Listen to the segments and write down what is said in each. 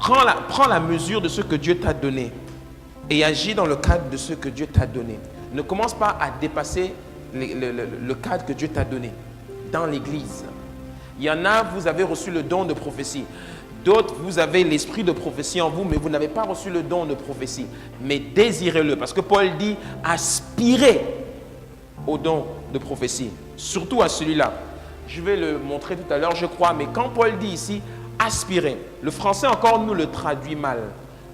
Prends la mesure de ce que Dieu t'a donné et agis dans le cadre de ce que Dieu t'a donné. Ne commence pas à dépasser le cadre que Dieu t'a donné dans l'église. Il y en a, vous avez reçu le don de prophétie. D'autres, vous avez l'esprit de prophétie en vous, mais vous n'avez pas reçu le don de prophétie. Mais désirez-le, parce que Paul dit aspirez au don de prophétie, surtout à celui-là. Je vais le montrer tout à l'heure, je crois, mais quand Paul dit ici aspirer, le français encore nous le traduit mal.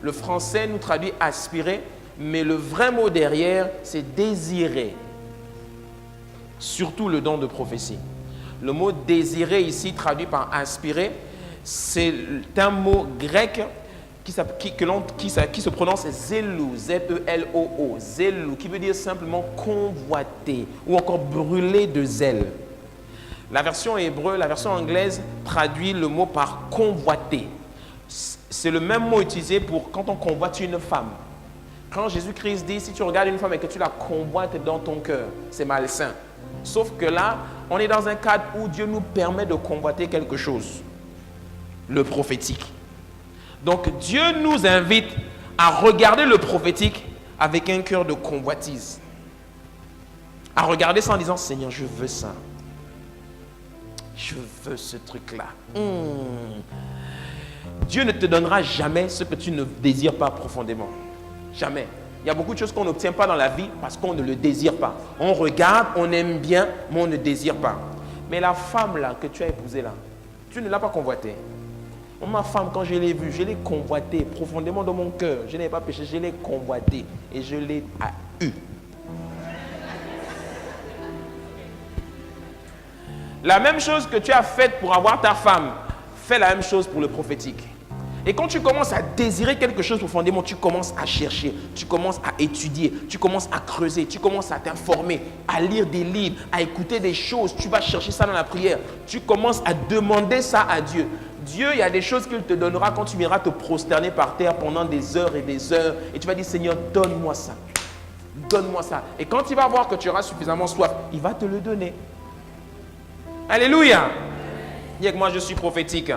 Le français nous traduit aspirer, mais le vrai mot derrière, c'est désirer. Surtout le don de prophétie. Le mot désirer ici, traduit par aspirer, c'est un mot grec qui se prononce zélou, Z-E-L-O-O, zélou, qui veut dire simplement convoiter ou encore brûler de zèle. La version hébreu, la version anglaise traduit le mot par convoiter. C'est le même mot utilisé pour quand on convoite une femme. Quand Jésus-Christ dit, si tu regardes une femme et que tu la convoites dans ton cœur, c'est malsain. Sauf que là, on est dans un cadre où Dieu nous permet de convoiter quelque chose, le prophétique. Donc Dieu nous invite à regarder le prophétique avec un cœur de convoitise. À regarder ça en disant, Seigneur, je veux ça. Je veux ce truc-là. Dieu ne te donnera jamais ce que tu ne désires pas profondément. Jamais. Il y a beaucoup de choses qu'on n'obtient pas dans la vie parce qu'on ne le désire pas. On regarde, on aime bien, mais on ne désire pas. Mais la femme là que tu as épousée là, tu ne l'as pas convoitée. Ma femme, quand je l'ai vue, je l'ai convoitée profondément dans mon cœur. Je n'ai pas péché, je l'ai convoitée et je l'ai eue. La même chose que tu as faite pour avoir ta femme, fais la même chose pour le prophétique. Et quand tu commences à désirer quelque chose profondément, tu commences à chercher, tu commences à étudier, tu commences à creuser, tu commences à t'informer, à lire des livres, à écouter des choses. Tu vas chercher ça dans la prière. Tu commences à demander ça à Dieu. Dieu, il y a des choses qu'il te donnera quand tu viendras te prosterner par terre pendant des heures et des heures. Et tu vas dire, Seigneur, donne-moi ça. Donne-moi ça. Et quand il va voir que tu auras suffisamment soif, il va te le donner. Alléluia. Dis que moi, je suis prophétique.